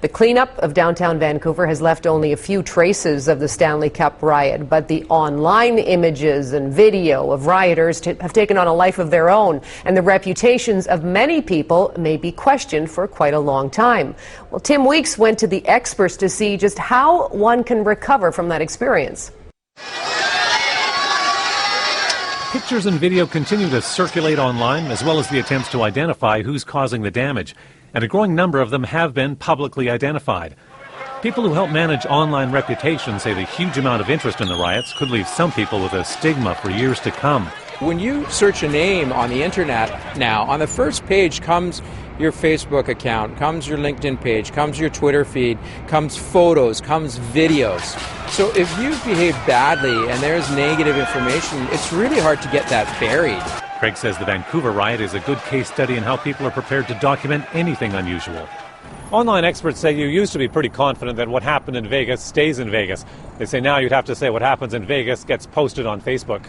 The cleanup of downtown Vancouver has left only a few traces of the Stanley Cup riot, but the online images and video of rioters have taken on a life of their own, and the reputations of many people may be questioned for quite a long time. Well, Tim Weeks went to the experts to see just how one can recover from that experience. Pictures and video continue to circulate online, as well as the attempts to identify who's causing the damage. And a growing number of them have been publicly identified. People who help manage online reputations say the huge amount of interest in the riots could leave some people with a stigma for years to come. When you search a name on the internet now, on the first page comes your Facebook account, comes your LinkedIn page, comes your Twitter feed, comes photos, comes videos. So if you behave badly and there's negative information, it's really hard to get that buried. Craig says the Vancouver riot is a good case study in how people are prepared to document anything unusual. Online experts say you used to be pretty confident that what happened in Vegas stays in Vegas. They say now you'd have to say what happens in Vegas gets posted on Facebook.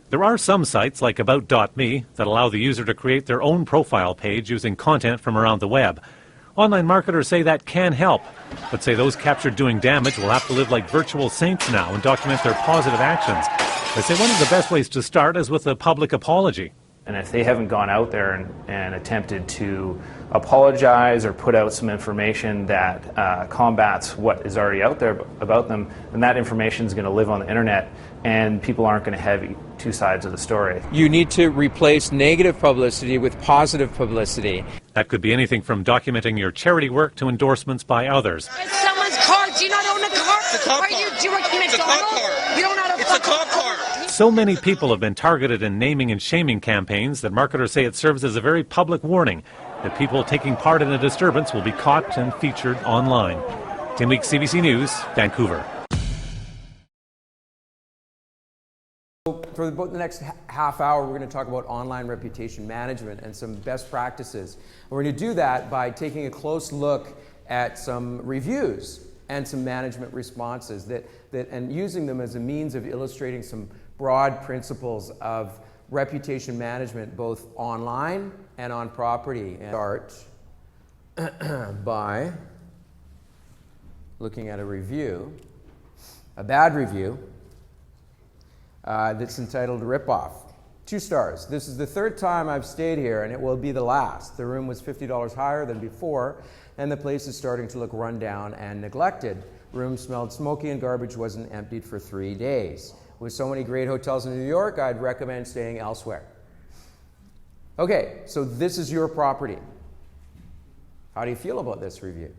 There are some sites like About.me that allow the user to create their own profile page using content from around the web. Online marketers say that can help, but say those captured doing damage will have to live like virtual saints now and document their positive actions. They say one of the best ways to start is with a public apology. And if they haven't gone out there and attempted to apologize or put out some information that combats what is already out there about them, then that information is going to live on the internet and people aren't going to have two sides of the story. You need to replace negative publicity with positive publicity. That could be anything from documenting your charity work to endorsements by others. It's someone's car. Do you not own a car? It's a cop car. Do you work in McDonald's? It's a cop car. You don't know how to It's a cop car. So many people have been targeted in naming and shaming campaigns that marketers say it serves as a very public warning that people taking part in a disturbance will be caught and featured online. Tim Weeks, CBC News, Vancouver. For about the next half hour, we're going to talk about online reputation management and some best practices. And we're going to do that by taking a close look at some reviews and some management responses and using them as a means of illustrating some broad principles of reputation management, both online and on property. And start by looking at a review, a bad review, that's entitled Ripoff. 2 stars. This is the third time I've stayed here, and it will be the last. The room was $50 higher than before, and the place is starting to look run down and neglected. Room smelled smoky, and garbage wasn't emptied for 3 days. With so many great hotels in New York, I'd recommend staying elsewhere. Okay, so this is your property. How do you feel about this review?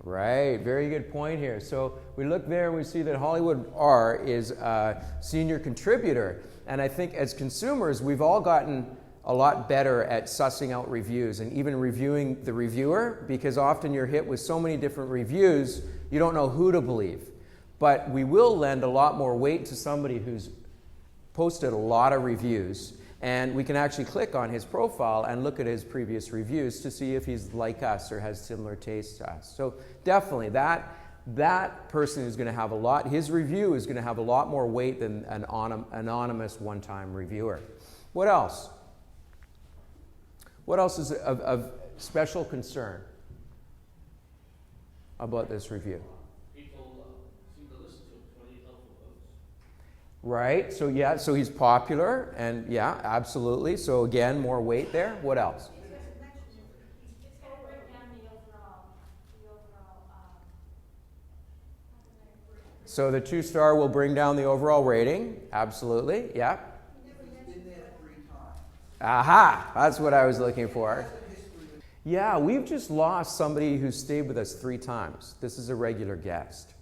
Right, very good point here. So we look there and we see that Hollywood R is a senior contributor. And I think as consumers, we've all gotten a lot better at sussing out reviews and even reviewing the reviewer, because often you're hit with so many different reviews, you don't know who to believe. But we will lend a lot more weight to somebody who's posted a lot of reviews, and we can actually click on his profile and look at his previous reviews to see if he's like us or has similar tastes to us. So definitely that person is going to have his review is going to have a lot more weight than an anonymous one-time reviewer. What else? What else is of special concern about this review? Right, so yeah, so he's popular, and yeah, absolutely. So again, more weight there. What else? So the 2-star will bring down the overall rating. Absolutely, yeah. Aha, that's what I was looking for. Yeah, we've just lost somebody who stayed with us 3 times. This is a regular guest.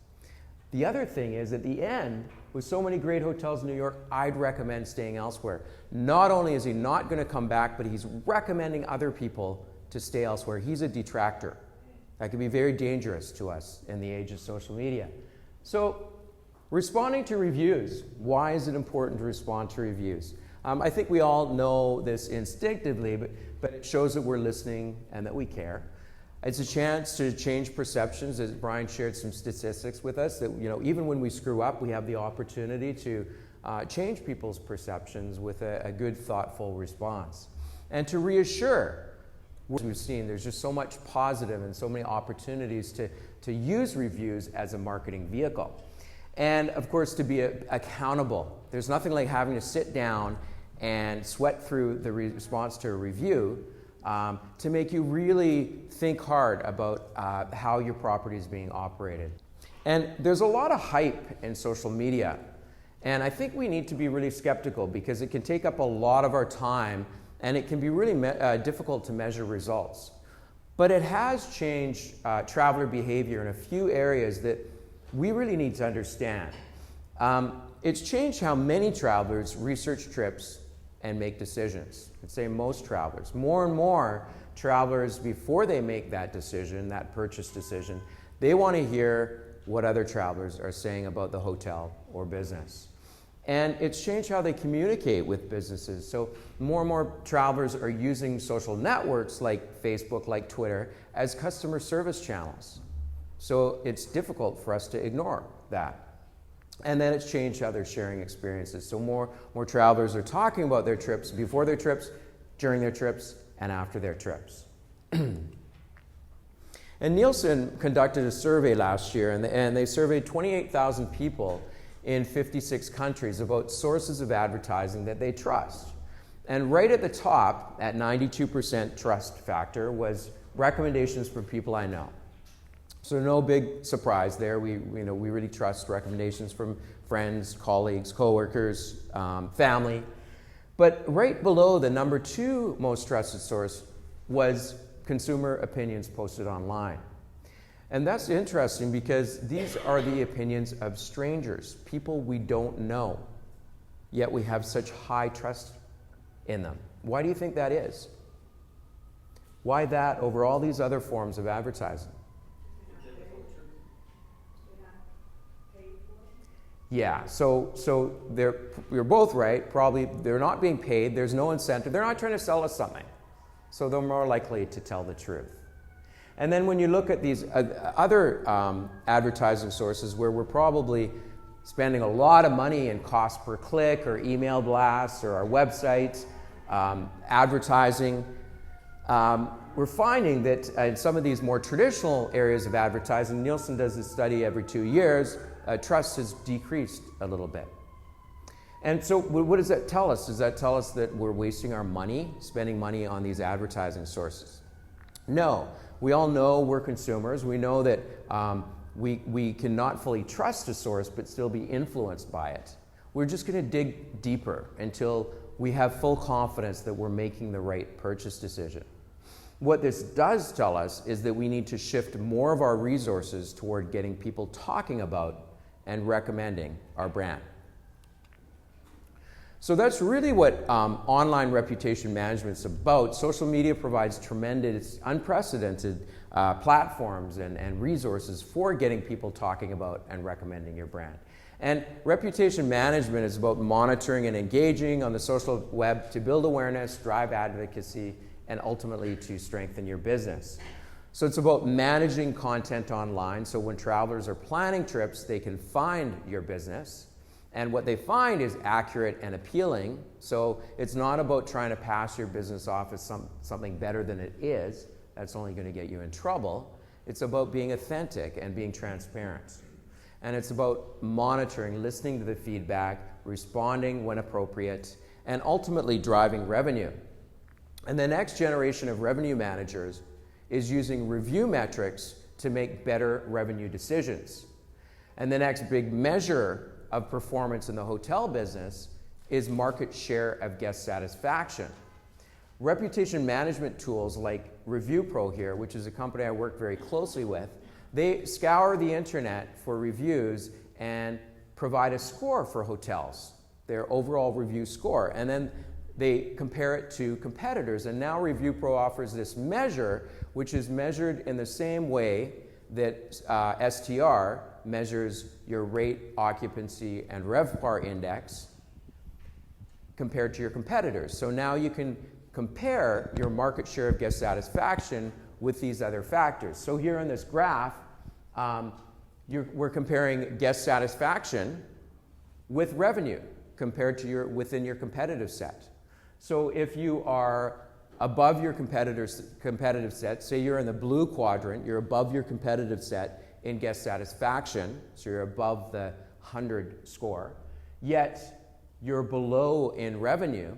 The other thing is, at the end, with so many great hotels in New York, I'd recommend staying elsewhere. Not only is he not going to come back, but he's recommending other people to stay elsewhere. He's a detractor. That can be very dangerous to us in the age of social media. So, responding to reviews. Why is it important to respond to reviews? I think we all know this instinctively, but it shows that we're listening and that we care. It's a chance to change perceptions, as Brian shared some statistics with us, that even when we screw up, we have the opportunity to change people's perceptions with a good, thoughtful response. And to reassure We've seen there's just so much positive and so many opportunities to use reviews as a marketing vehicle. And of course, to be accountable. There's nothing like having to sit down and sweat through the response to a review to make you really think hard about how your property is being operated. And there's a lot of hype in social media. And I think we need to be really skeptical because it can take up a lot of our time and it can be really difficult to measure results. But it has changed traveler behavior in a few areas that we really need to understand. It's changed how many travelers research trips and make decisions. I'd say most travelers. More and more travelers, before they make that decision, that purchase decision, they want to hear what other travelers are saying about the hotel or business. And it's changed how they communicate with businesses. So more and more travelers are using social networks like Facebook, like Twitter, as customer service channels. So it's difficult for us to ignore that. And then it's changed how they're sharing experiences. So more travelers are talking about their trips before their trips, during their trips, and after their trips. And Nielsen conducted a survey last year, and they surveyed 28,000 people in 56 countries about sources of advertising that they trust. And right at the top, at 92% trust factor, was recommendations from people I know. So no big surprise there. We really trust recommendations from friends, colleagues, coworkers, family. But right below the number 2 most trusted source was consumer opinions posted online. And that's interesting because these are the opinions of strangers, people we don't know, yet we have such high trust in them. Why do you think that is? Why that over all these other forms of advertising? Yeah, so you're both right. Probably they're not being paid, there's no incentive, they're not trying to sell us something. So they're more likely to tell the truth. And then when you look at these other advertising sources where we're probably spending a lot of money in cost per click or email blasts or our websites, advertising, we're finding that in some of these more traditional areas of advertising, Nielsen does this study every 2 years, trust has decreased a little bit. And so what does that tell us? Does that tell us that we're wasting our money, spending money on these advertising sources? No. We all know we're consumers. We know that we cannot fully trust a source but still be influenced by it. We're just going to dig deeper until we have full confidence that we're making the right purchase decision. What this does tell us is that we need to shift more of our resources toward getting people talking about and recommending our brand. So that's really what online reputation management is about. Social media provides tremendous, unprecedented platforms and resources for getting people talking about and recommending your brand. And reputation management is about monitoring and engaging on the social web to build awareness, drive advocacy, and ultimately to strengthen your business. So it's about managing content online, so when travelers are planning trips, they can find your business. And what they find is accurate and appealing. So it's not about trying to pass your business off as something better than it is. That's only going to get you in trouble. It's about being authentic and being transparent. And it's about monitoring, listening to the feedback, responding when appropriate, and ultimately driving revenue. And the next generation of revenue managers is using review metrics to make better revenue decisions. And the next big measure of performance in the hotel business is market share of guest satisfaction. Reputation management tools like Review Pro here, which is a company I work very closely with, they scour the internet for reviews and provide a score for hotels, their overall review score, and then they compare it to competitors. And now Review Pro offers this measure, which is measured in the same way that STR measures your rate, occupancy, and RevPAR index compared to your competitors. So now you can compare your market share of guest satisfaction with these other factors. So here in this graph, we're comparing guest satisfaction with revenue compared to within your competitive set. So if you are above your competitive set. Say you're in the blue quadrant, you're above your competitive set in guest satisfaction, so you're above the 100 score, yet you're below in revenue.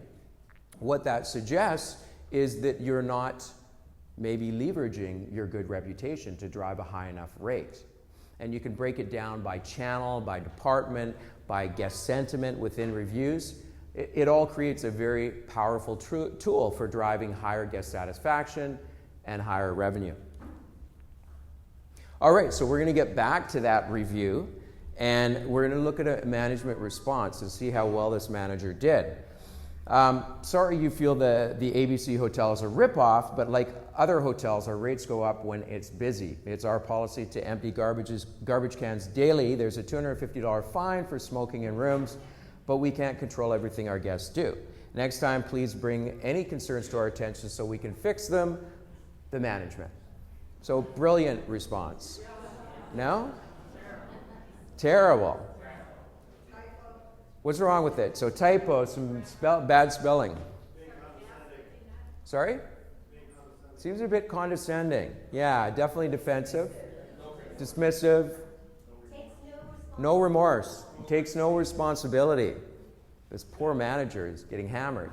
What that suggests is that you're not maybe leveraging your good reputation to drive a high enough rate. And you can break it down by channel, by department, by guest sentiment within reviews. It all creates a very powerful tool for driving higher guest satisfaction and higher revenue. All right, so we're going to get back to that review, and we're going to look at a management response and see how well this manager did. Sorry you feel the ABC Hotel is a ripoff, but like other hotels, our rates go up when it's busy. It's our policy to empty garbage cans daily. There's a $250 fine for smoking in rooms, but we can't control everything our guests do. Next time, please bring any concerns to our attention so we can fix them, the management. So, brilliant response. No? Terrible. What's wrong with it? So, typo, some bad spelling. Sorry? Seems a bit condescending. Yeah, definitely defensive. Dismissive. No remorse. Takes no responsibility. This poor manager is getting hammered.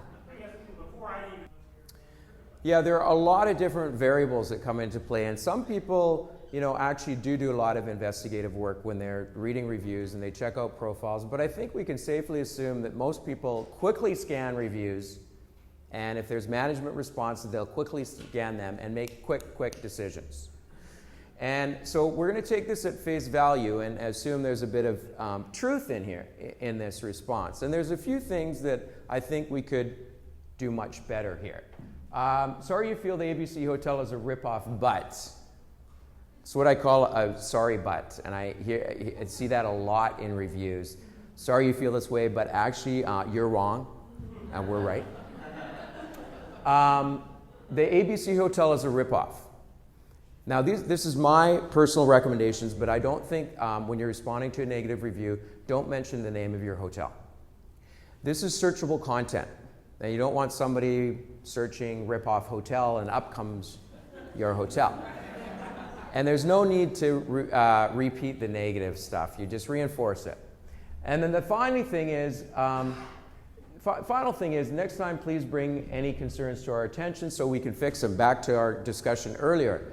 Yeah, there are a lot of different variables that come into play, and some people, actually do a lot of investigative work when they're reading reviews and they check out profiles, but I think we can safely assume that most people quickly scan reviews, and if there's management responses, they'll quickly scan them and make quick decisions. And so we're going to take this at face value and assume there's a bit of truth in here, in this response. And there's a few things that I think we could do much better here. Sorry you feel the ABC Hotel is a ripoff, but. It's what I call a sorry but, and I see that a lot in reviews. Sorry you feel this way, but actually you're wrong, and we're right. The ABC Hotel is a ripoff. Now, this is my personal recommendations, but I don't think when you're responding to a negative review, don't mention the name of your hotel. This is searchable content. Now, you don't want somebody searching ripoff hotel and up comes your hotel. And there's no need to repeat the negative stuff. You just reinforce it. And then the final thing is, next time please bring any concerns to our attention so we can fix them. Back to our discussion earlier.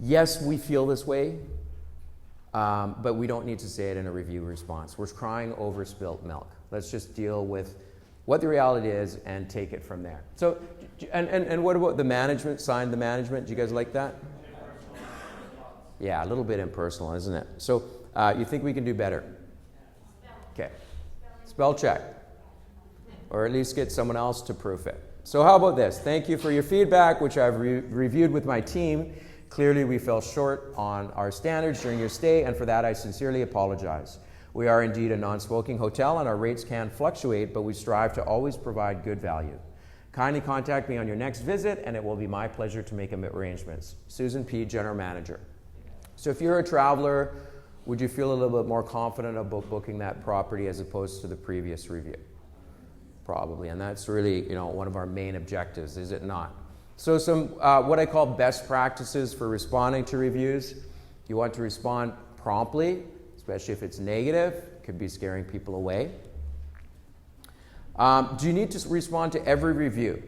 Yes, we feel this way, but we don't need to say it in a review response. We're crying over spilt milk. Let's just deal with what the reality is and take it from there. So, and what about the management? Signed the management? Do you guys like that? Yeah, a little bit impersonal, isn't it? So you think we can do better? Okay. Spell check. Or at least get someone else to proof it. So how about this? Thank you for your feedback, which I've reviewed with my team. Clearly, we fell short on our standards during your stay, and for that, I sincerely apologize. We are indeed a non-smoking hotel, and our rates can fluctuate, but we strive to always provide good value. Kindly contact me on your next visit, and it will be my pleasure to make arrangements. Susan P., General Manager. So if you're a traveler, would you feel a little bit more confident about booking that property as opposed to the previous review? Probably, and that's really, one of our main objectives, is it not? So some what I call best practices for responding to reviews. You want to respond promptly, especially if it's negative. It could be scaring people away. Do you need to respond to every review?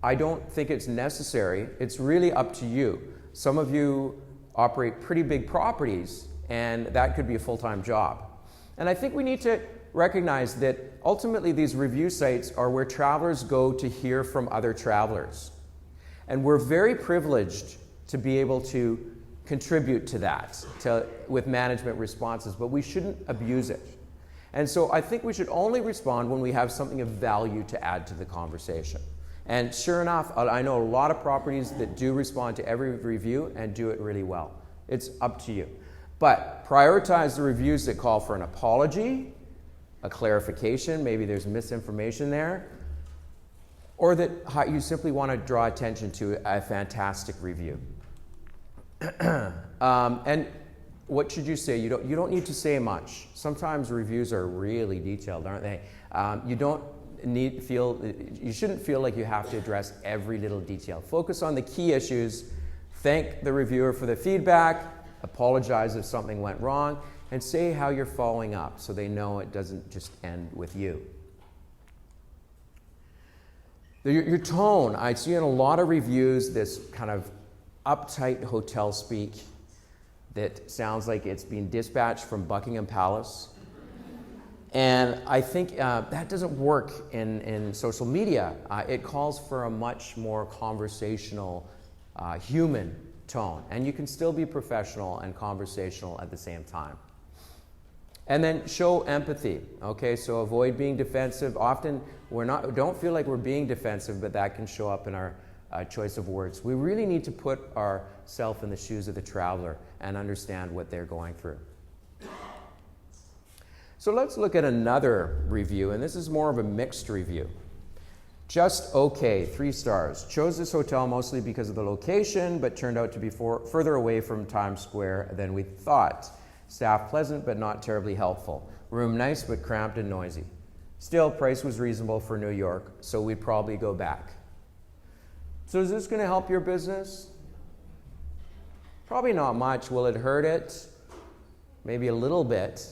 I don't think it's necessary. It's really up to you. Some of you operate pretty big properties, and that could be a full-time job. And I think we need to recognize that ultimately these review sites are where travelers go to hear from other travelers. And we're very privileged to be able to contribute to that with management responses, but we shouldn't abuse it. And so I think we should only respond when we have something of value to add to the conversation. And sure enough, I know a lot of properties that do respond to every review and do it really well. It's up to you. But prioritize the reviews that call for an apology, a clarification, maybe there's misinformation there, or that you simply want to draw attention to a fantastic review. And what should you say? You don't need to say much. Sometimes reviews are really detailed, aren't they? You don't shouldn't feel like you have to address every little detail. Focus on the key issues, thank the reviewer for the feedback, apologize if something went wrong, and say how you're following up so they know it doesn't just end with you. Your tone, I see in a lot of reviews this kind of uptight hotel speak that sounds like it's being dispatched from Buckingham Palace. And I think that doesn't work in social media. It calls for a much more conversational, human tone. And you can still be professional and conversational at the same time. And then show empathy, okay? So avoid being defensive. Often don't feel like we're being defensive, but that can show up in our choice of words. We really need to put ourselves in the shoes of the traveler and understand what they're going through. So let's look at another review, and this is more of a mixed review. Just okay, 3 stars. Chose this hotel mostly because of the location, but turned out to be further away from Times Square than we thought. Staff pleasant, but not terribly helpful. Room nice, but cramped and noisy. Still, price was reasonable for New York, so we'd probably go back. So is this going to help your business? Probably not much. Will it hurt it? Maybe a little bit.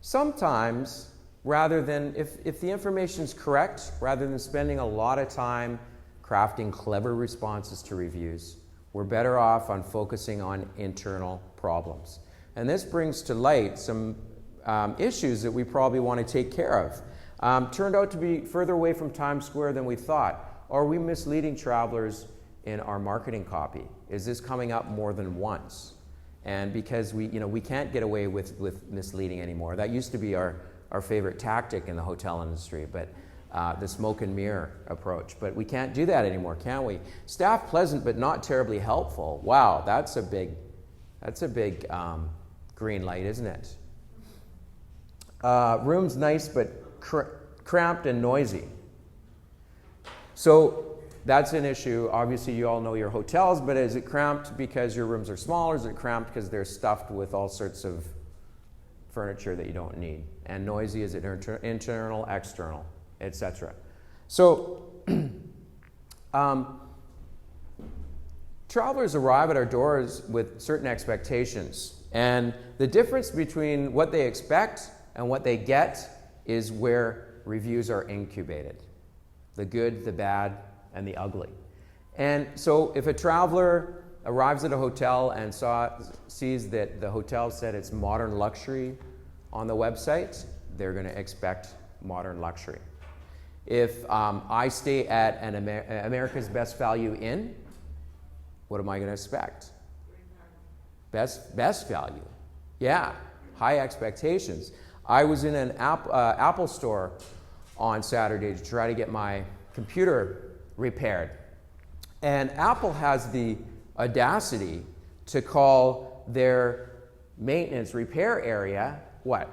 Sometimes, rather than, if the information is correct, rather than spending a lot of time crafting clever responses to reviews, we're better off on focusing on internal problems. And this brings to light some issues that we probably want to take care of. Turned out to be further away from Times Square than we thought. Are we misleading travelers in our marketing copy? Is this coming up more than once? And because we can't get away with misleading anymore. That used to be our favorite tactic in the hotel industry, but the smoke and mirror approach. But we can't do that anymore, can we? Staff pleasant but not terribly helpful. Wow, that's a big green light, isn't it? Room's nice but cramped and noisy. So that's an issue. Obviously, you all know your hotels, but is it cramped because your rooms are small, or is it cramped because they're stuffed with all sorts of furniture that you don't need? And noisy, is it internal, external, etc. So travelers arrive at our doors with certain expectations, and the difference between what they expect and what they get is where reviews are incubated. The good, the bad, and the ugly. And so if a traveler arrives at a hotel and sees that the hotel said it's modern luxury on the website, they're going to expect modern luxury. If I stay at an America's Best Value Inn, what am I going to expect? Best value. Yeah, high expectations. I was in an Apple store on Saturday to try to get my computer repaired. And Apple has the audacity to call their maintenance repair area, what?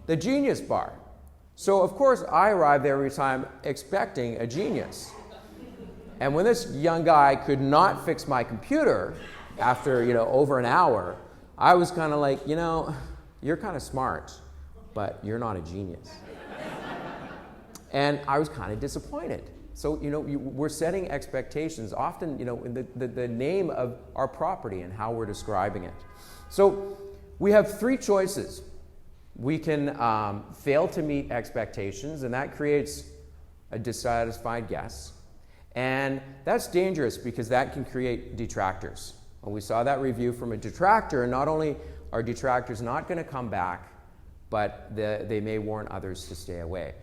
The Genius Bar. So of course I arrived there every time expecting a genius. And when this young guy could not fix my computer after, over an hour, I was kind of like, you're kind of smart, but you're not a genius. And I was kind of disappointed. So, we're setting expectations, often, in the name of our property and how we're describing it. So we have 3 choices. We can fail to meet expectations, and that creates a dissatisfied guest. And that's dangerous because that can create detractors. Well, we saw that review from a detractor, and not only are detractors not going to come back, but they may warn others to stay away.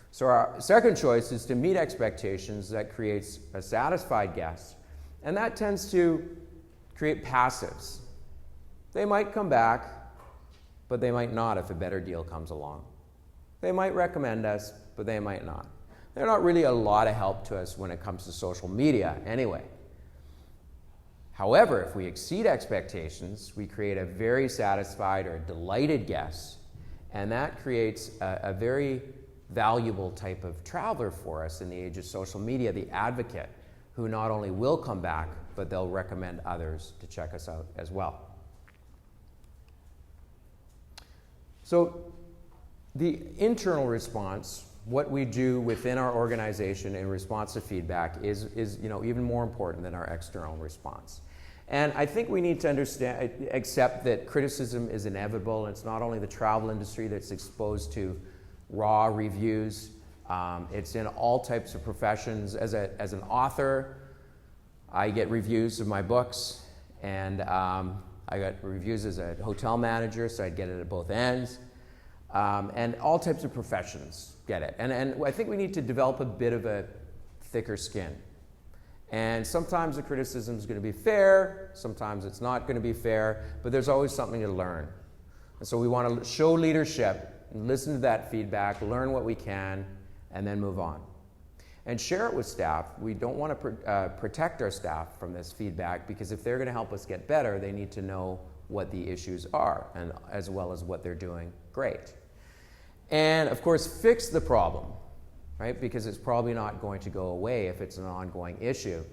So our second choice is to meet expectations. That creates a satisfied guest, and that tends to create passives. They might come back, but they might not if a better deal comes along. They might recommend us, but they might not. They're not really a lot of help to us when it comes to social media anyway. However, if we exceed expectations, we create a very satisfied or delighted guest, and that creates a very valuable type of traveler for us in the age of social media, the advocate, who not only will come back, but they'll recommend others to check us out as well. So The internal response, what we do within our organization in response to feedback is even more important than our external response. And I think we need to accept that criticism is inevitable. It's not only the travel industry that's exposed to raw reviews. It's in all types of professions. As an author, I get reviews of my books, and I got reviews as a hotel manager, so I'd get it at both ends. And all types of professions get it. And I think we need to develop a bit of a thicker skin. And sometimes the criticism is going to be fair, sometimes it's not going to be fair, but there's always something to learn. And so we want to show leadership and listen to that feedback, learn what we can, and then move on. And share it with staff. We don't want to protect our staff from this feedback, because if they're going to help us get better, they need to know what the issues are, and as well as what they're doing great. And of course, fix the problem, right? Because it's probably not going to go away if it's an ongoing issue.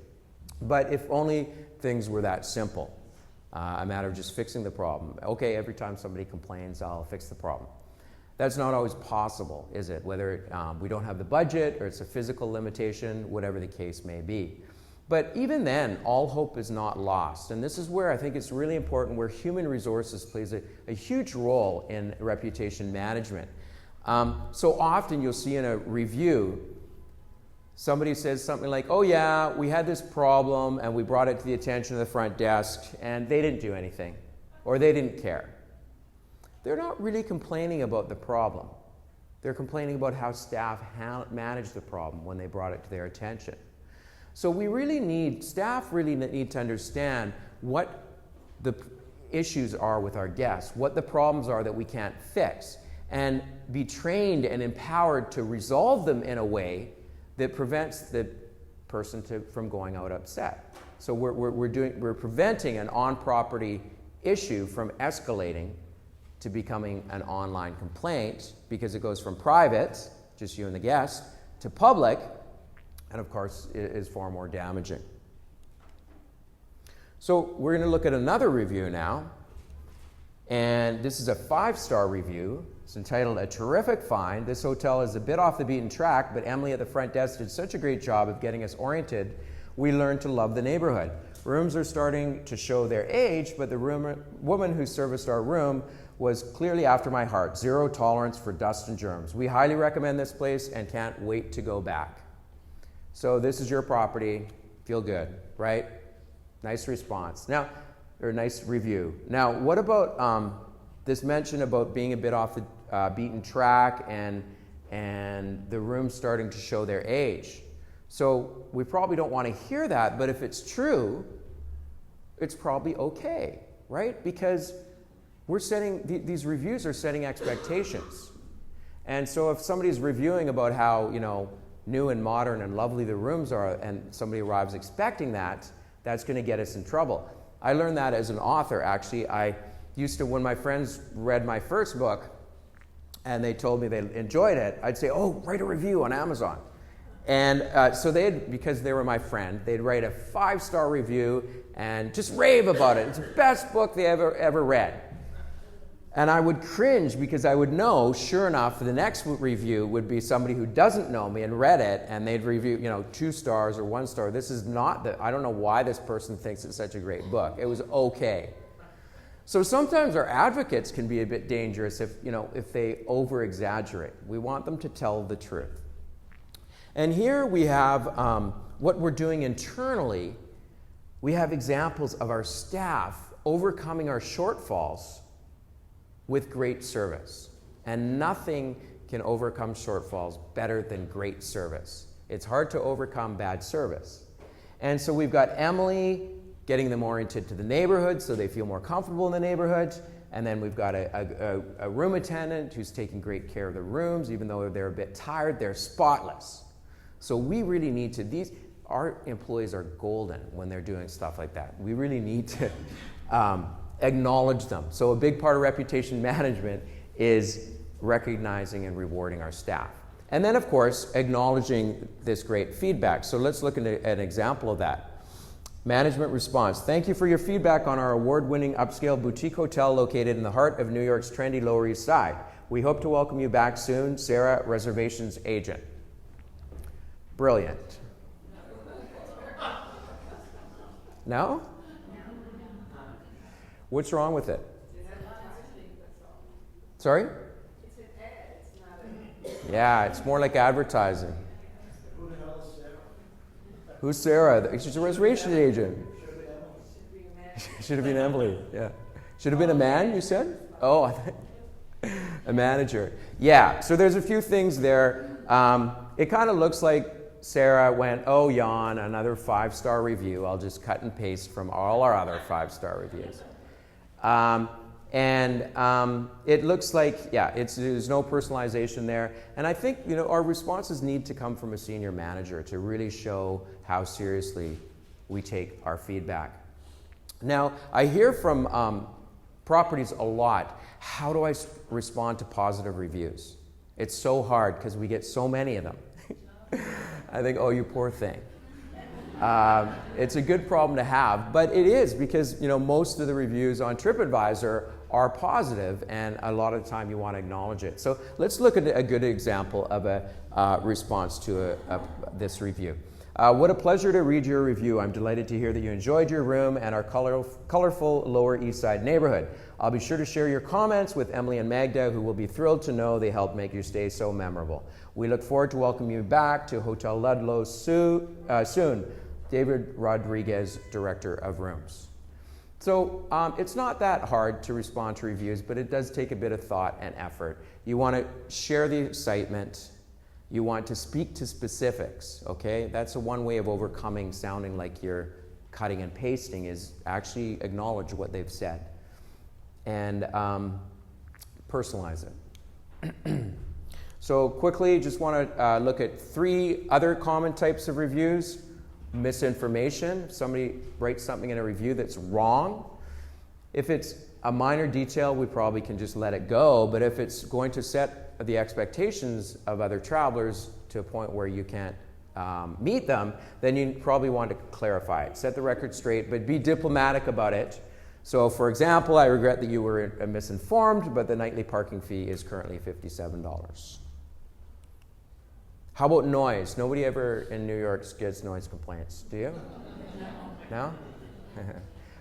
But if only things were that simple, a matter of just fixing the problem. Okay, every time somebody complains, I'll fix the problem. That's not always possible, is it? Whether we don't have the budget, or it's a physical limitation, whatever the case may be. But even then, all hope is not lost. And this is where I think it's really important, where human resources plays a huge role in reputation management. So often you'll see in a review, somebody says something like, oh yeah, we had this problem and we brought it to the attention of the front desk and they didn't do anything, or they didn't care. They're not really complaining about the problem. They're complaining about how staff managed the problem when they brought it to their attention. So staff really need to understand what the issues are with our guests, what the problems are that we can't fix, and be trained and empowered to resolve them in a way that prevents the person from going out upset. So we're preventing an on-property issue from escalating to becoming an online complaint, because it goes from private, just you and the guest, to public, and of course it is far more damaging. So we're going to look at another review now, and this is a 5-star review. It's entitled "A Terrific Find. This hotel is a bit off the beaten track, but Emily at the front desk did such a great job of getting us oriented, we learned to love the neighborhood. Rooms are starting to show their age, but the woman who serviced our room was clearly after my heart. Zero tolerance for dust and germs. We highly recommend this place and can't wait to go back." So this is your property. Feel good, right? Nice response. Now, or nice review. Now, what about this mention about being a bit off the beaten track and the room starting to show their age? So we probably don't want to hear that, but if it's true, it's probably okay, right? Because these reviews are setting expectations. And so if somebody's reviewing about how, new and modern and lovely the rooms are, and somebody arrives expecting that, that's going to get us in trouble. I learned that as an author, actually. I used to, when my friends read my first book and they told me they enjoyed it, I'd say, oh, write a review on Amazon. And so because they were my friend, they'd write a 5-star review and just rave about it. It's the best book they ever read. And I would cringe, because I would know, sure enough, the next review would be somebody who doesn't know me and read it, and they'd review, 2 stars or 1 star. This is not I don't know why this person thinks it's such a great book. It was okay. So sometimes our advocates can be a bit dangerous if they over-exaggerate. We want them to tell the truth. And here we have what we're doing internally. We have examples of our staff overcoming our shortfalls with great service. And nothing can overcome shortfalls better than great service. It's hard to overcome bad service. And so we've got Emily getting them oriented to the neighborhood so they feel more comfortable in the neighborhood. And then we've got a room attendant who's taking great care of the rooms. Even though they're a bit tired, they're spotless. So we really need to, our employees are golden when they're doing stuff like that. We really need to acknowledge them. So a big part of reputation management is recognizing and rewarding our staff. And then, of course, acknowledging this great feedback. So let's look at an example of that. Management response. Thank you for your feedback on our award-winning upscale boutique hotel located in the heart of New York's trendy Lower East Side. We hope to welcome you back soon. Sarah, reservations agent. Brilliant. No? What's wrong with it? Sorry? Yeah, it's more like advertising. Who's Sarah? She's a reservation agent. Should have been Emily. Yeah. Should have been a man, you said? Oh, I thought a manager. Yeah, so there's a few things there. It kind of looks like Sarah went, oh, yawn, another 5-star review. I'll just cut and paste from all our other 5-star reviews. It looks like, yeah, there's no personalization there. And I think, our responses need to come from a senior manager to really show how seriously we take our feedback. Now, I hear from properties a lot, how do I respond to positive reviews? It's so hard because we get so many of them. I think, oh, you poor thing. It's a good problem to have, but it is because most of the reviews on TripAdvisor are positive, and a lot of the time you want to acknowledge it. So let's look at a good example of a response to this review. What a pleasure to read your review. I'm delighted to hear that you enjoyed your room and our colorful Lower East Side neighborhood. I'll be sure to share your comments with Emily and Magda, who will be thrilled to know they helped make your stay so memorable. We look forward to welcoming you back to Hotel Ludlow soon. David Rodriguez, Director of Rooms. So it's not that hard to respond to reviews, but it does take a bit of thought and effort. You want to share the excitement. You want to speak to specifics, okay? That's one way of overcoming sounding like you're cutting and pasting, is actually acknowledge what they've said and personalize it. So quickly, just want to look at 3 other common types of reviews. Misinformation. Somebody writes something in a review that's wrong. If it's a minor detail, we probably can just let it go, but if it's going to set the expectations of other travelers to a point where you can't meet them, then you probably want to clarify it. Set the record straight, but be diplomatic about it. So, for example, I regret that you were misinformed, but the nightly parking fee is currently $57. How about noise? Nobody ever in New York gets noise complaints, do you? No?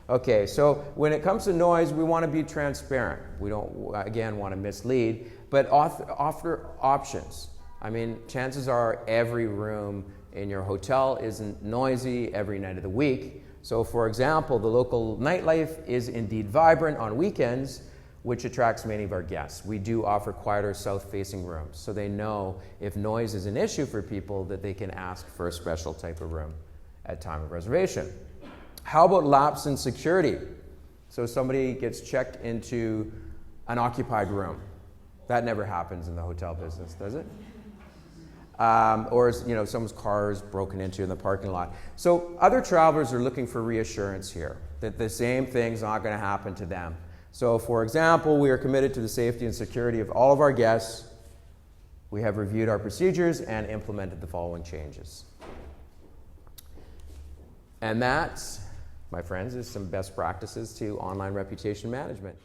Okay, so when it comes to noise, we want to be transparent. We don't, again, want to mislead, but offer options. I mean, chances are every room in your hotel isn't noisy every night of the week. So, for example, the local nightlife is indeed vibrant on weekends, which attracts many of our guests. We do offer quieter south-facing rooms, so they know if noise is an issue for people that they can ask for a special type of room at time of reservation. How about lapse in security? So somebody gets checked into an occupied room. That never happens in the hotel business, does it? Or someone's car is broken into in the parking lot. So other travelers are looking for reassurance here, that the same thing's not going to happen to them. So, for example, we are committed to the safety and security of all of our guests. We have reviewed our procedures and implemented the following changes. And that, my friends, is some best practices to online reputation management.